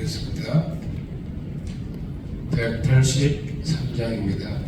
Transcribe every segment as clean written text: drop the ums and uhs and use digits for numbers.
드리겠습니다. 183장입니다.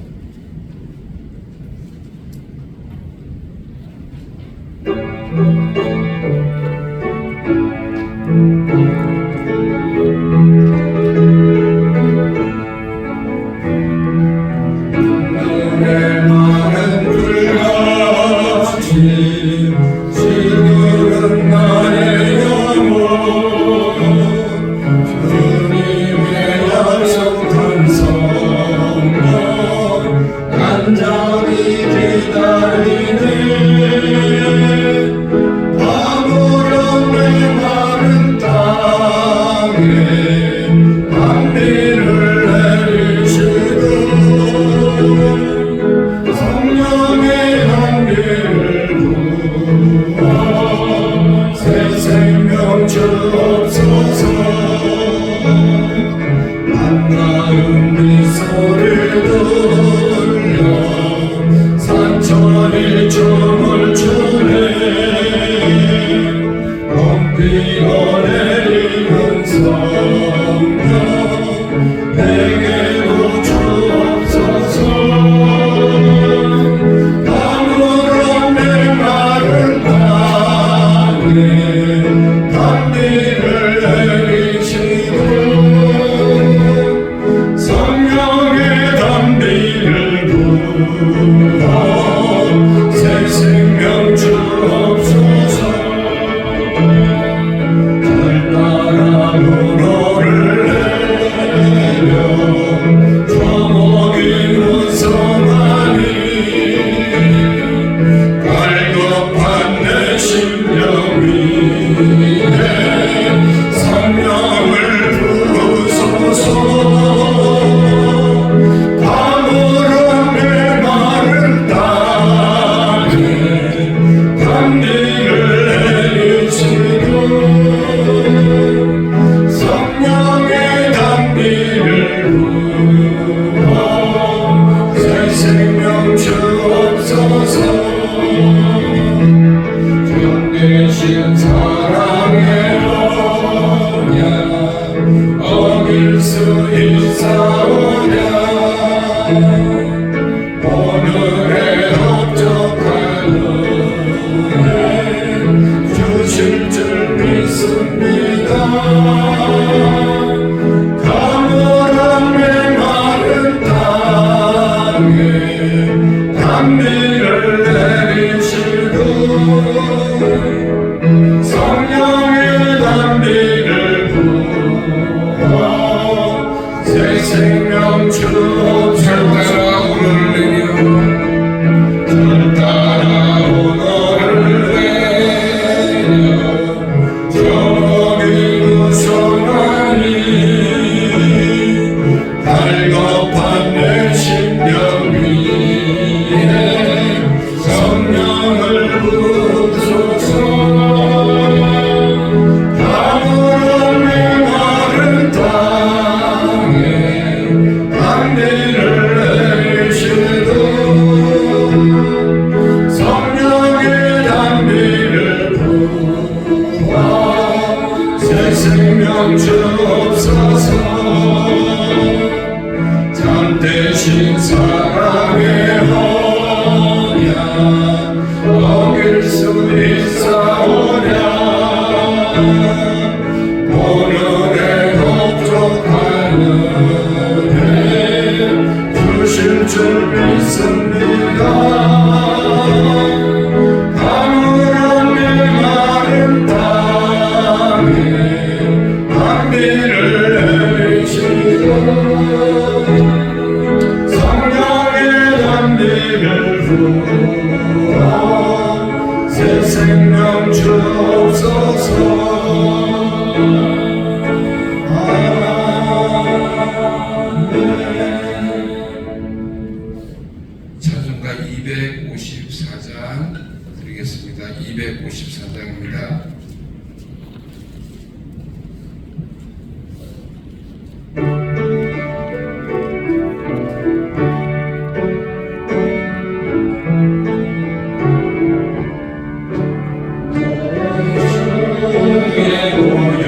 찬송가 254장 드리겠습니다. 254장입니다. 주의 모형은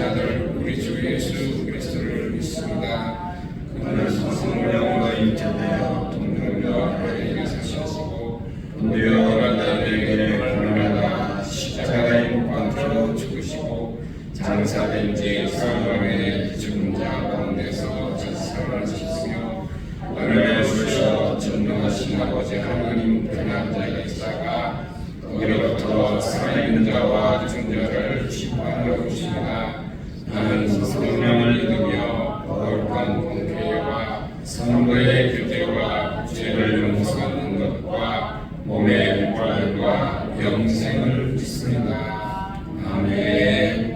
아들 우리 주 예수 그리스도를 믿습니다. 그는 성령과 인체되어 동물과 하나님께 사시고 본디오 빌라도에게 고난하다 십자가에 못 박혀 죽으시고 장사된 지 사흘 죽은 자 가운데서 살아나셨으며 하늘에 오르셔 전능하신 아버지 하나님 편한 자에 있다가 거기로부터 살아있는 자와 죽은 자를 심판하러 오시니라. 나는 성령을 믿으며 거룩한 공회와 성도의 교제와 죄를 용서하는 것과 몸의 부활과 영생을 믿습니다. 아멘.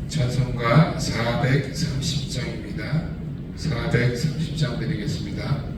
찬송가 430장입니다. 430장 드리겠습니다.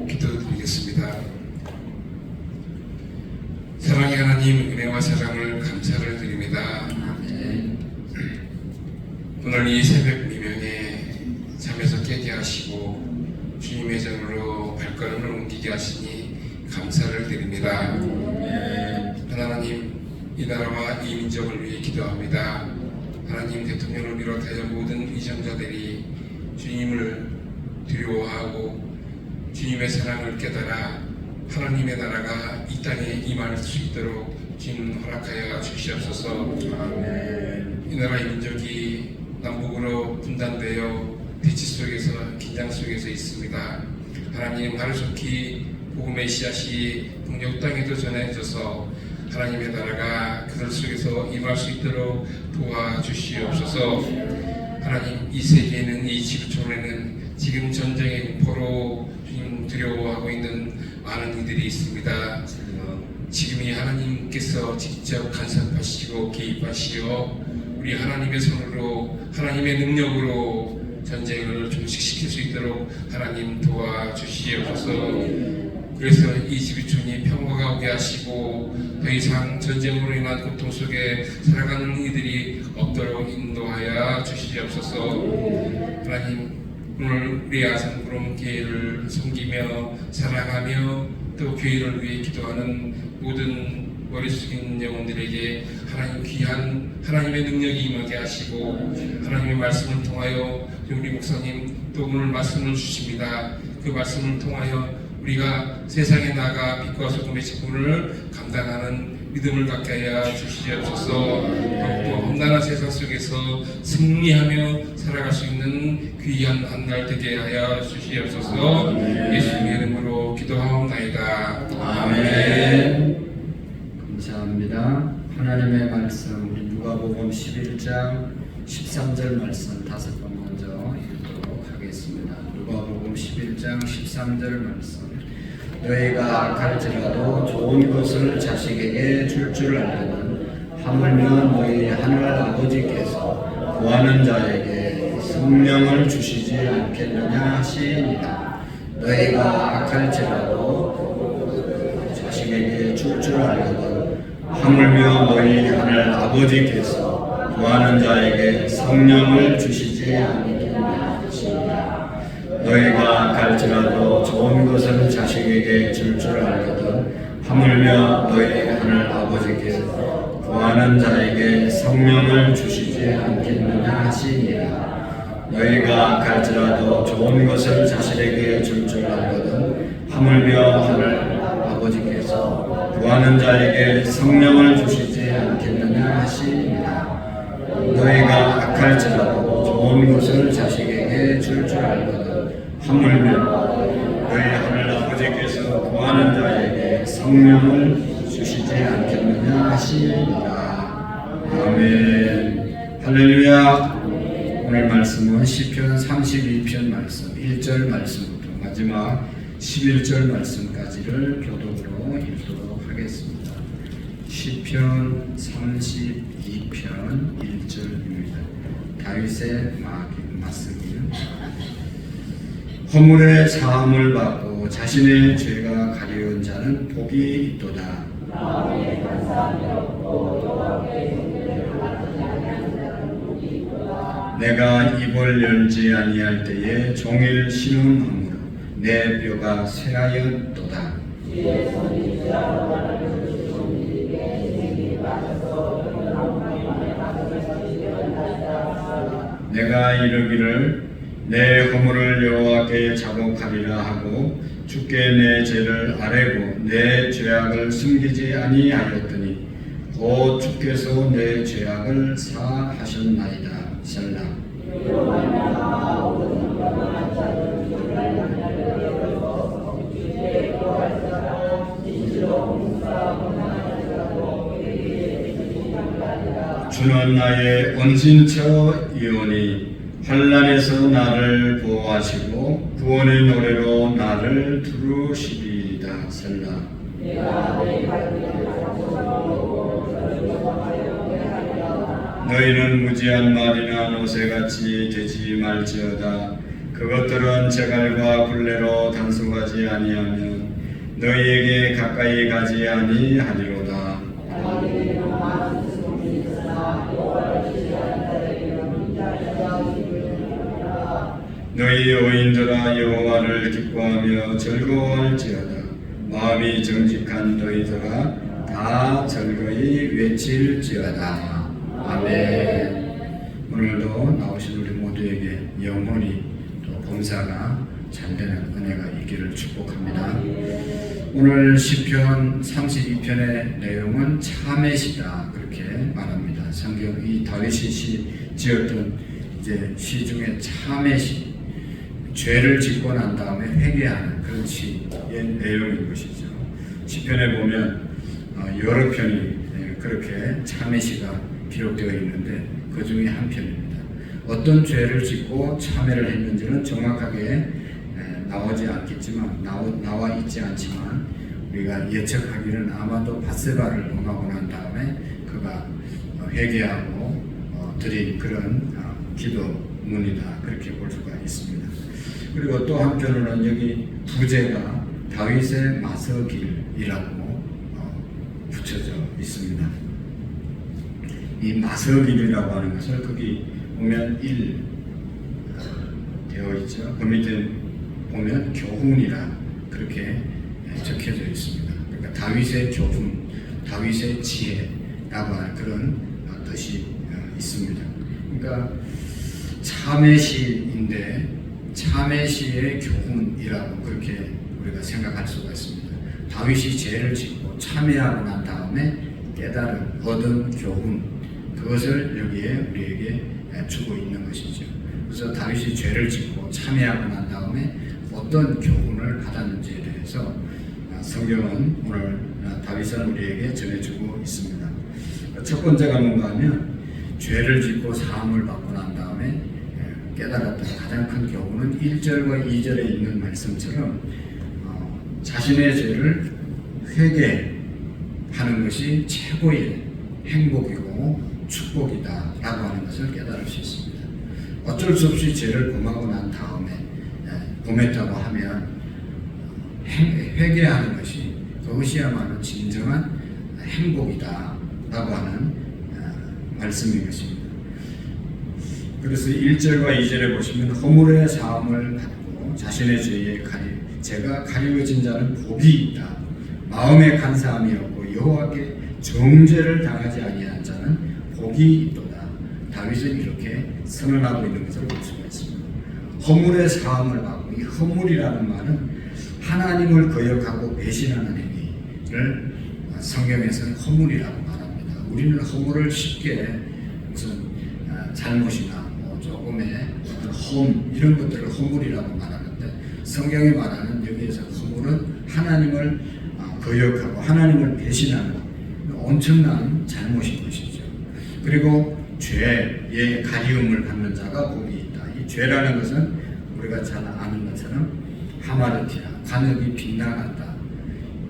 기도드리겠습니다. 사랑의 하나님, 은혜와 사랑을 감사를 드립니다. 오늘 이 새벽 미명에 잠에서 깨게 하시고 주님의 전으로 발걸음을 옮기게 하시니 감사를 드립니다. 하나님, 이 나라와 이 민족을 위해 기도합니다. 하나님, 대통령을 비롯하여 모든 위정자들이 주님을 두려워하고 주님의 사랑을 깨달아 하나님의 나라가 이 땅에 임할 수 있도록 주님 허락하여 주시옵소서. 이 나라의 민족이 남북으로 분단되어 대치 속에서 긴장 속에서 있습니다. 하나님, 하루속히 복음의 씨앗이 북녘 땅에도 전해져서 하나님의 나라가 그들 속에서 임할 수 있도록 도와주시옵소서. 하나님, 이 세계에는, 이 지구촌에는 지금 전쟁의 공포로 주님 두려워하고 있는 많은 이들이 있습니다. 지금이 하나님께서 직접 간섭하시고 개입하시어 우리 하나님의 손으로, 하나님의 능력으로 전쟁을 종식시킬 수 있도록 하나님 도와주시옵소서. 그래서 이 지구촌이 평화가 오게 하시고 더 이상 전쟁으로 인한 고통 속에 살아가는 이들이 없도록 인도하여 주시옵소서. 하나님, 오늘 우리 아산구름 교회를 섬기며 사랑하며 또 교회를 위해 기도하는 모든 머리 숙인 영혼들에게 하나님 귀한 하나님의 능력이 임하게 하시고 하나님의 말씀을 통하여 우리 목사님 또 오늘 말씀을 주십니다. 그 말씀을 통하여 우리가 세상에 나가 빛과 소금의 직분을 감당하는 믿음을 갖게 하여 주시옵소서. 더욱더 험난한 세상 속에서 승리하며 살아갈 수 있는 귀한 한 날 되게 하여 주시옵소서. 예수님의 이름으로 기도하옵나이다. 아멘. 감사합니다. 하나님의 말씀 우리 누가복음 11장 13절 말씀 다섯 번 먼저 읽도록 하겠습니다. 누가복음 11장 13절 말씀. 너희가 악할지라도 좋은 것을 자식에게 줄 줄 알거든 하물며 너희 하늘 아버지께서 구하는 자에게 성령을 주시지 않겠느냐 하시니라. 너희가 악할지라도 자식에게 줄 줄 알거든 하물며 너희 하늘 아버지께서 구하는 자에게 성령을 주시지 않겠느냐 하시니라. 너희가 갈지라도 좋은 것을 자식에게 줄 줄 알거든 하물며 너희 하늘 아버지께서 구하는 자에게 성령을 주시지 않겠느냐 하시니라. 너희가 갈지라도 좋은 것을 자식에게 줄 줄 알거든 하물며 하늘 아버지께서 구하는 자에게 성령을 주시지 않겠느냐 하시니라. 너희가 악할지라도 좋은 것을 자식에게 줄 줄 알거든 하물며 너희 하늘 아버지께서 구하는 자에게 성령을 주시지 않겠느냐 하시니라. 아멘. 할렐루야. 오늘 말씀은 시편 32편 말씀 1절 말씀부터 마지막 11절 말씀까지를 교독으로 읽도록 하겠습니다. 시편 32편 1절입니다. 다윗의 맞쓰기. 허물의 사함을 받고 자신의 죄가 가려운 자는 복이 있도다. 내가 입을 열지 아니할 때에 종일 신음함으로 내 뼈가 쇠하였도다. 내가 이르기를 내 허물을 여호와께 자복하리라 하고 주께 내 죄를 아뢰고 내 죄악을 숨기지 아니하였더니 곧 주께서 내 죄악을 사하셨나이다. 셀라. 주는 나의 원신처이오니 환난에서 나를 보호하시고 구원의 노래로 나를 두루시리이다. 셀라. 너희는 무지한 말이나 노새같이 되지 말지어다. 그것들은 재갈과 굴레로 단속하지 아니하면 너희에게 가까이 가지 아니하리로다. 너희 여인들아 여호와를 기뻐하며 즐거워할지어다. 마음이 정직한 너희들아 다 즐거이 외칠지어다. 아멘. 오늘도 나오신 우리 모두에게 영원히 또 봉사가 잘되는 은혜가 있기를 축복합니다. 오늘 시편 32편의 내용은 참회시다 그렇게 말합니다. 성경 이 다윗이 지었던 이제 시 중에 참회시, 죄를 짓고 난 다음에 회개하는 그런 시의 내용인 것이죠. 시편에 보면 여러 편이 그렇게 참회시가 기록되어 있는데 그 중에 한 편입니다. 어떤 죄를 짓고 참회를 했는지는 정확하게 나오지 않겠지만 나와 있지 않지만 우리가 예측하기는 아마도 밧세바를 범하고 난 다음에 그가 회개하고 드린 그런 기도문이다 그렇게 볼 수가 있습니다. 그리고 또 한편으로는 여기 부제가 다윗의 마서길이라고 붙여져 있습니다. 이 마서길이라고 하는 것을 거기 보면 1 되어 있죠. 그 밑에 보면 교훈이라 그렇게 적혀져 있습니다. 그러니까 다윗의 교훈, 다윗의 지혜라고 하는 그런 뜻이 있습니다. 그러니까 참회시인데 참회시의 교훈이라고 그렇게 우리가 생각할 수가 있습니다. 다윗이 죄를 짓고 참회하고 난 다음에 깨달은 얻은 교훈, 그것을 여기에 우리에게 주고 있는 것이죠. 그래서 다윗이 죄를 짓고 참회하고 난 다음에 어떤 교훈을 받았는지에 대해서 성경은 오늘 다윗은 우리에게 전해주고 있습니다. 첫 번째가 뭔가 하면 죄를 짓고 사함을 받고 난 다음에 깨달았던 가장 큰 교훈은 1절과 2절에 있는 말씀처럼 자신의 죄를 회개하는 것이 최고의 행복이고 축복이다 라고 하는 것을 깨달을 수 있습니다. 어쩔 수 없이 죄를 범하고 난 다음에 범했다고 하면 회개하는 것이 그것이야말로 진정한 행복이다 라고 하는 말씀인 것입니다. 그래서 1절과 2절에 보시면 허물의 사함을 받고 자신의 죄가 가리워진 자는 복이 있다. 마음에 간사함이 없고 여호와께 정죄를 당하지 아니한 자는 복이 있도다. 다윗은 이렇게 선언하고 있는 것을 볼 수가 있습니다. 허물의 사함을 받고, 이 허물이라는 말은 하나님을 거역하고 배신하는 행위를 성경에서는 허물이라고 말합니다. 우리는 허물을 쉽게 무슨 잘못이나 조금의 어떤 험 이런 것들을 허물이라고 말하는데, 성경이 말하는 여기에서 허물은 하나님을 거역하고 하나님을 배신하는 엄청난 잘못인 것이죠. 그리고 죄의 가리움을 받는 자가 복이 있다. 이 죄라는 것은 우리가 잘 아는 것처럼 하마르티라, 관역이 빗나간다.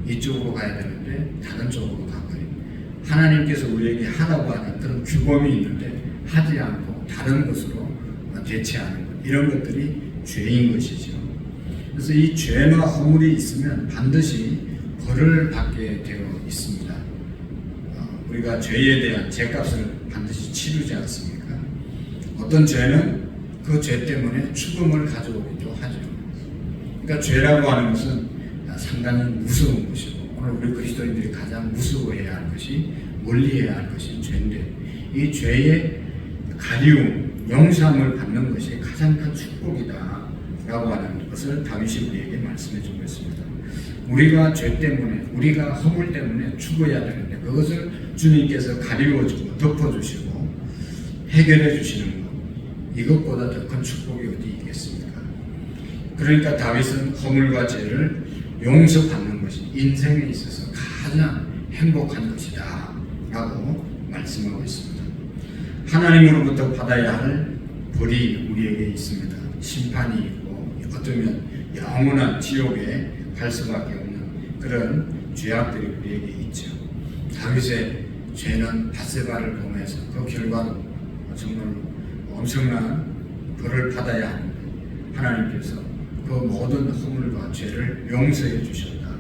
이쪽으로 가야 되는데 다른 쪽으로 가버린, 하나님께서 우리에게 하라고 하는 그런 규범이 있는데 하지 않고 다른 것으로 대체하는 것, 이런 것들이 죄인 것이죠. 그래서 이 죄나 허물이 있으면 반드시 벌을 받게 되어 있습니다. 우리가 죄에 대한 죄값을 반드시 치르지 않습니까? 어떤 죄는 그 죄 때문에 죽음을 가져오기도 하죠. 그러니까 죄라고 하는 것은 상당히 무서운 것이고, 오늘 우리 그리스도인들이 가장 무서워해야 할 것이, 멀리해야 할 것이 죄인데, 이 죄의 가리움, 용서함을 받는 것이 가장 큰 축복이다 라고 하는 것을 다윗이 우리에게 말씀해 주고 있습니다. 우리가 죄 때문에, 우리가 허물 때문에 죽어야 되는데 그것을 주님께서 가리워주고 덮어주시고 해결해 주시는 것, 이것보다 더 큰 축복이 어디 있겠습니까? 그러니까 다윗은 허물과 죄를 용서받는 것이 인생에 있어서 가장 행복한 것이다 라고 말씀하고 있습니다. 하나님으로부터 받아야 할 벌이 우리에게 있습니다. 심판이 있고, 어쩌면 영원한 지옥에 갈 수밖에 없는 그런 죄악들이 우리에게 있죠. 다윗의 죄는 밧세바를 범해서 그 결과로 정말 엄청난 벌을 받아야 하는데, 하나님께서 그 모든 허물과 죄를 용서해 주셨다.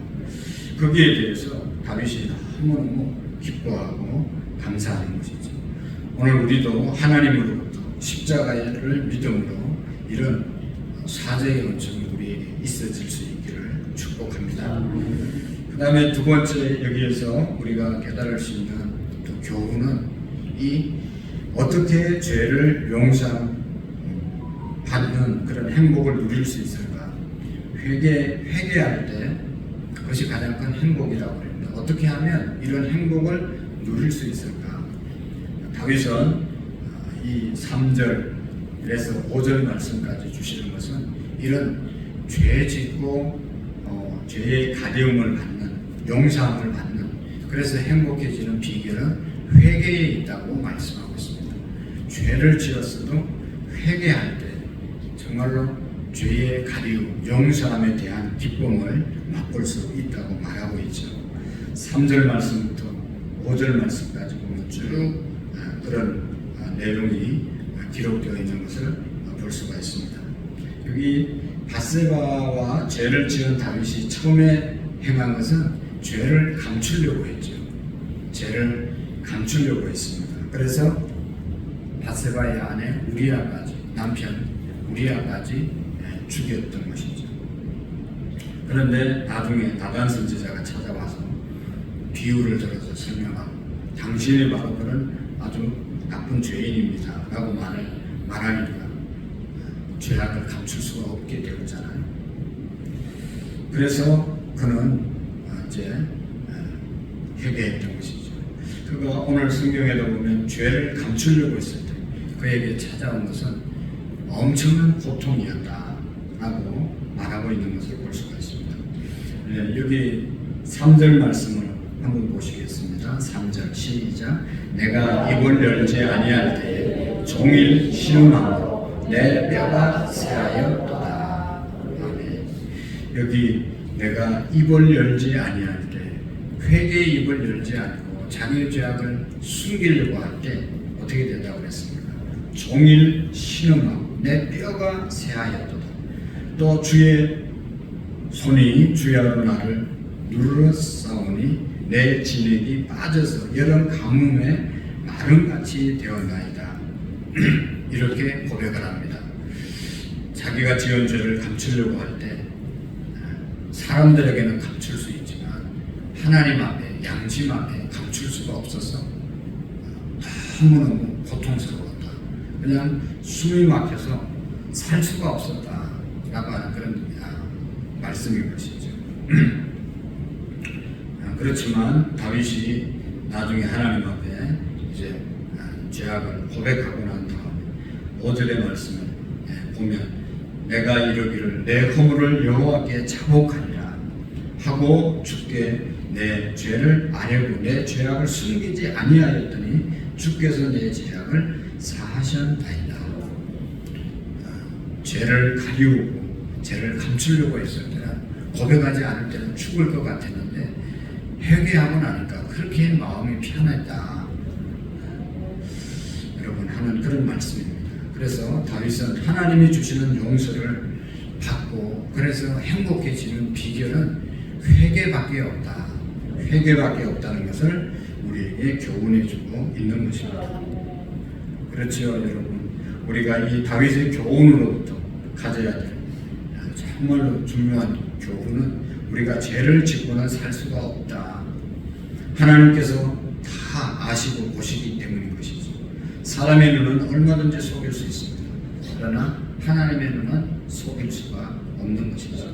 거기에 대해서 다윗이 너무너무 기뻐하고 감사하는 것이죠. 오늘 우리도 하나님으로부터 십자가를 믿음으로 이런 사죄의 은총이 우리에게 있어질 수 있기를 축복합니다. 그 다음에 두 번째, 여기에서 우리가 깨달을 수 있는 또 교훈은 이 어떻게 죄를 용서받는 그런 행복을 누릴 수 있을까? 회개할 때 그것이 가장 큰 행복이라고 합니다. 어떻게 하면 이런 행복을 누릴 수 있을까? 다윗은 이 3절에서 5절 말씀까지 주시는 것은 이런 죄 짓고 죄의 가려움을 받는, 용서함을 받는, 그래서 행복해지는 비결은 회개에 있다고 말씀하고 있습니다. 죄를 지었어도 회개할 때 정말로 죄의 가리움, 용서함에 대한 기쁨을 맛볼 수 있다고 말하고 있죠. 3절 말씀부터 5절 말씀까지 보면 쭉 그런 내용이 기록되어 있는 것을 볼 수가 있습니다. 여기 밧세바와 죄를 지은 다윗이 처음에 행한 것은 죄를 감추려고 했죠. 죄를 감추려고 했습니다. 그래서 밧세바의 아내 우리아까지, 남편 우리아까지 죽였던 것이죠. 그런데 나중에 나단 선지자가 찾아와서 비유를 들어서 설명하고 당신이 바로 그런 아주 나쁜 죄인입니다 라고 말하니까 죄악을 감출 수가 없게 되었잖아요. 그래서 그는 이제 회개했던 것이죠. 그가 오늘 성경에도 보면 죄를 감추려고 했을 때 그에게 찾아온 것은 엄청난 고통이었다라고 말하고 있는 것을 볼 수가 있습니다. 여기 3절 말씀을 한번 보시겠습니다. 3절 시작. 내가 입을 열지 아니할 때에 종일 신음함으로 내 뼈가 새하였도다. 아멘. 여기 내가 입을 열지 아니할 때 회개의 입을 열지 않고 자기의 죄악을 숨기려고 할 때 어떻게 된다고 그랬습니까? 종일 신음하고 내 뼈가 새하였도다. 또 주의 손이 주야로 나를 눌러싸우니 내 진액이 빠져서 여름 가뭄에 마름같이 되었나이다. 이렇게 고백을 합니다. 자기가 지은 죄를 감추려고 할 때 사람들에게는 감출 수 있지만 하나님 앞에, 양심 앞에 감출 수가 없어서 너무너무 고통스러웠다. 그냥 숨이 막혀서 살 수가 없었다 라고 하는 그런 말씀인 것이죠. 그렇지만 다윗이 나중에 하나님 앞에 이제 죄악을 고백하고 난 다음에 5절의 말씀을 보면 내가 이르기를 내 허물을 여호와께 자복하리라 하고 주께 내 죄를 아뢰고 내 죄악을 숨기지 아니하였더니 주께서 내 죄악을 사하셨나이다. 죄를 가리우고 죄를 감추려고 했을 때는 고백하지 않을 때는 죽을 것 같았는데 회개하고 나니까 그렇게 마음이 편했다. 여러분 하는 그런 말씀입니다. 그래서 다윗은 하나님이 주시는 용서를 받고 그래서 행복해지는 비결은 회개밖에 없다. 회개밖에 없다는 것을 우리에게 교훈해주고 있는 것입니다. 그렇죠, 여러분. 우리가 이 다윗의 교훈으로부터 가져야 될 정말로 중요한 교훈은 우리가 죄를 짓고는 살 수가 없다. 하나님께서 다 아시고 보시기 때문인 것이죠. 사람의 눈은 얼마든지 속일 수 있습니다. 그러나 하나님의 눈은 속일 수가 없는 것이죠.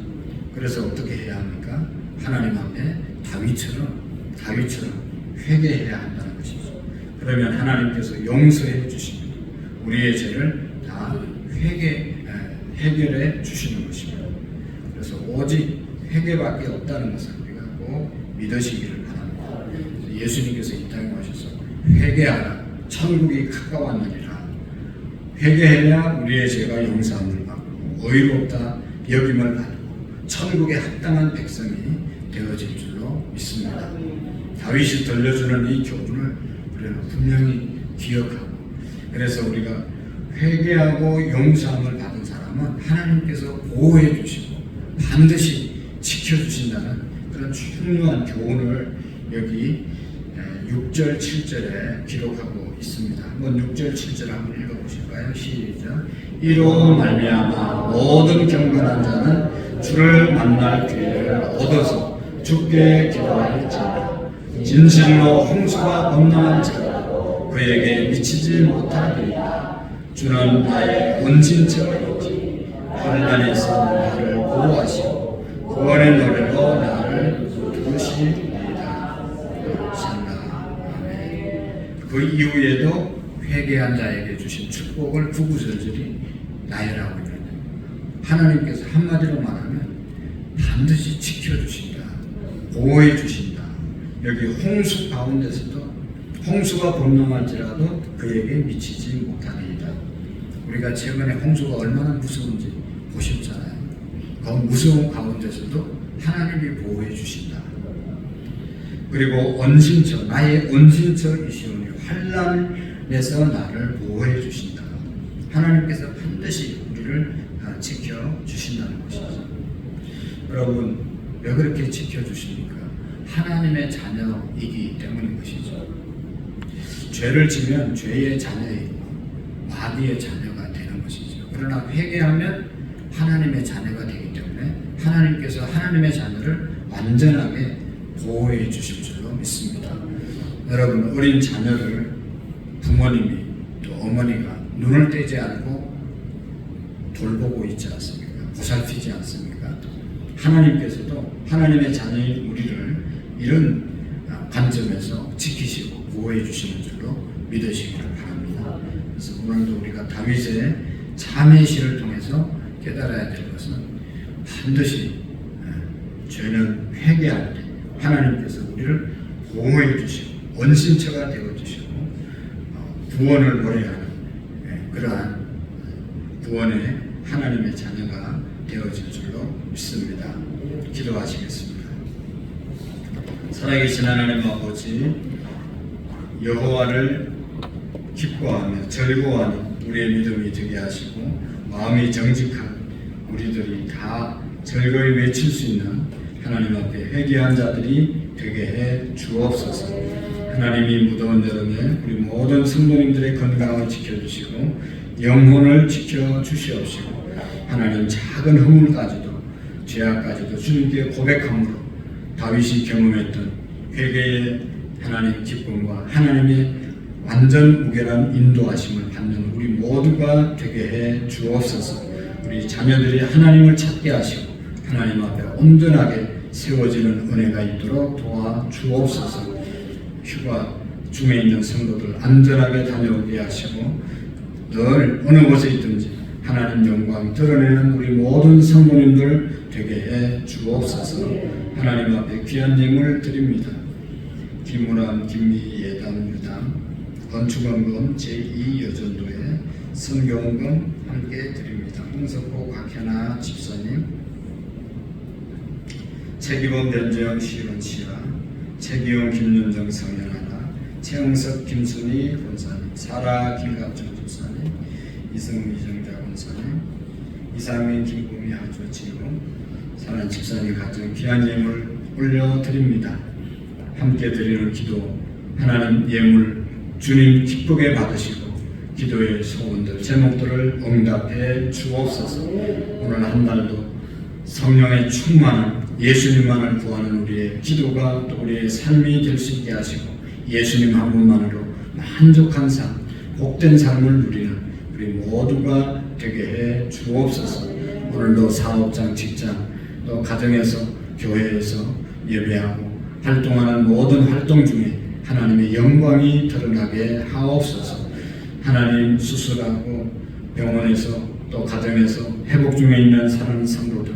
그래서 어떻게 해야 합니까? 하나님 앞에 다윗처럼 회개해야 한다는 것이죠. 그러면 하나님께서 용서해 주시면 우리의 죄를 다 해결해 주시는 것입니다. 그래서 오직 회개밖에 없다는 것을 우리가 꼭 믿으시기를 바랍니다. 예수님께서 이 땅에 오셔서 회개하라 천국이 가까웠느니라. 회개해야 우리의 죄가 용서함을 받고 의롭다 여김을 받고 천국에 합당한 백성이 되어질 줄로 믿습니다. 다윗이 들려주는 이 교훈을 우리는 분명히 기억하고 그래서 우리가 회개하고 용서함을 받은 사람은 하나님께서 보호해 주시고 반드시 지켜주신다는 그런 중요한 교훈을 여기 6절 7절에 기록하고 있습니다. 한번 6절 7절 한번 읽어보실까요? 시작. 이로 말미암아 모든 경건한 자는 주를 만날 기회를 얻어서 주께 기도할지니라. 진실로 홍수가 범람한 자가 그에게 미치지 못하리이다. 주는 나의 은진처이지 환난에서 나를 보호하시고 구원의 노래로 나를 부르시리이다. 아멘. 그 이후에도 회개한 자에게 주신 축복을 구구절절히 나열하고 있는데 하나님께서 한마디로 말하면 반드시 지켜주신다. 보호해 주신다. 여기 홍수 가운데서도 홍수가 범람할지라도 그에게 미치지 못하리이다. 우리가 최근에 홍수가 얼마나 무서운지 보셨잖아요. 그 무서운 가운데서도 하나님이 보호해 주신다. 그리고 언진처, 나의 언진처이시오니 환난에서 나를 보호해 주신다. 하나님께서 반드시 우리를 지켜주신다는 것이죠. 여러분, 왜 그렇게 지켜주십니까? 하나님의 자녀이기 때문인 것이죠. 죄를 지면 죄의 자녀이고 마귀의 자녀가 되는 것이죠. 그러나 회개하면 하나님의 자녀가 되기 때문에 하나님께서 하나님의 자녀를 완전하게 보호해 주실 줄로 믿습니다. 여러분, 어린 자녀를 부모님이 또 어머니가 눈을 떼지 않고 돌보고 있지 않습니까? 보살피지 않습니까? 하나님께서도 하나님의 자녀인 우리를 이런 관점에서 지키시고 보호해 주시는 줄로 믿으시기를 바랍니다. 그래서 오늘도 우리가 다윗의 참회 시를 통해서 깨달아야 될 것은 반드시 죄는 회개할 때 하나님께서 우리를 보호해 주시고 원신처가 되어 주시고 구원을 노래하는 그러한 구원의 하나님의 자녀가 되어질 줄로 믿습니다. 기도하시겠습니다. 살아계신 하나님 아버지, 여호와를 기뻐하며 즐거워하는 우리의 믿음이 되게 하시고 마음이 정직한 우리들이 다 즐거이 외칠 수 있는 하나님 앞에 회개한 자들이 되게 해 주옵소서. 하나님이 무더운 여름에 우리 모든 성도님들의 건강을 지켜주시고 영혼을 지켜주시옵시고 하나님 작은 허물까지도 죄악까지도 주님께 고백함으로 다윗이 경험했던 회개의 하나님 기쁨과 하나님의 완전 무결한 인도하심을 받는 우리 모두가 되게 해 주옵소서. 우리 자녀들이 하나님을 찾게 하시고 하나님 앞에 온전하게 세워지는 은혜가 있도록 도와 주옵소서. 휴가 중에 있는 성도들 안전하게 다녀오게 하시고 늘 어느 곳에 있든지 하나님 영광 드러내는 우리 모든 성도님들 되게 해 주옵소서. 하나님 앞에 귀한 예물 드립니다. 김우람, 김미, 예단, 유당, 건축원금 제2여전도에 선교원금 함께 드립니다. 홍석호, 곽현아 집사님, 최기범, 변재영, 시은, 시아, 최기용, 김윤정, 성현하나, 최영석, 김순희 권사님, 사라, 김갑정 집사님, 이승우, 이정자 권사님, 이상민, 김구미, 아주 지금 사랑 집사님 가정 귀한 예물 올려드립니다. 함께 드리는 기도 하나님 예물 주님 기쁘게 받으시고 기도의 소원들 제목들을 응답해 주옵소서. 오늘 한 날도 성령의 충만한 예수님만을 구하는 우리의 기도가 또 우리의 삶이 될 수 있게 하시고 예수님 한 분만으로 만족한 삶, 복된 삶을 누리는 우리 모두가 되게 해 주옵소서. 오늘도 사업장, 직장, 또 가정에서, 교회에서 예배하고 활동하는 모든 활동 중에 하나님의 영광이 드러나게 하옵소서. 하나님 수술하고 병원에서 또 가정에서 회복 중에 있는 사랑하는 성도들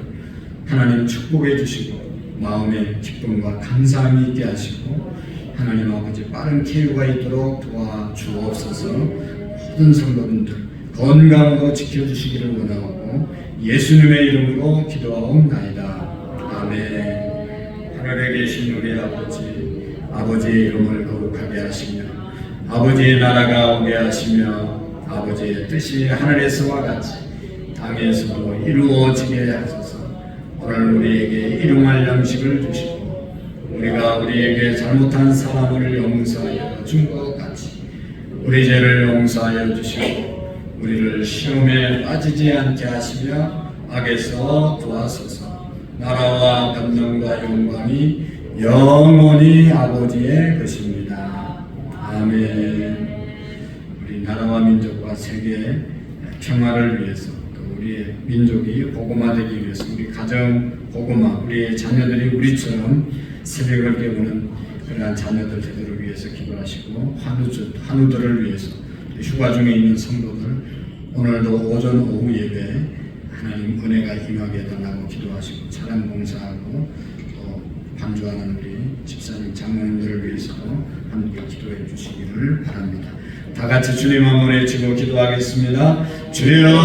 하나님 축복해 주시고 마음의 기쁨과 감사함이 있게 하시고 하나님 아버지 빠른 쾌유가 있도록 도와주옵소서. 모든 성도분들 건강으로 지켜주시기를 원하고 예수님의 이름으로 기도하옵나이다. 아멘. 하늘에 계신 우리 아버지, 아버지의 이름을 거룩하게 하시며 아버지의 나라가 오게 하시며 아버지의 뜻이 하늘에서와 같이 땅에서도 이루어지게 하소서. 오늘 우리에게 일용할 양식을 주시고 우리가 우리에게 잘못한 사람을 용서하여 준 것 같이 우리 죄를 용서하여 주시고 우리를 시험에 빠지지 않게 하시며 악에서 구하소서. 나라와 권능과 영광이 영원히 아버지의 것입니다. 아멘. 우리 나라와 민족과 세계 평화를 위해서 또 우리의 민족이 복음화되기 위해서 우리 가정 복음화, 우리의 자녀들이 우리처럼 새벽을 깨우는 그러한 자녀들 되도록 위해서 기도하시고 환우들을 위해서 휴가 중에 있는 성도들 오늘도 오전 오후 예배 하나님 은혜가 임하게 해달라고 기도하시고 찬양 봉사하고 또 반주하는 우리 집사님 장로님들을 위해서도 함께 기도해 주시기를 바랍니다. 다 같이 주님 한번 외치고 기도하겠습니다. 주여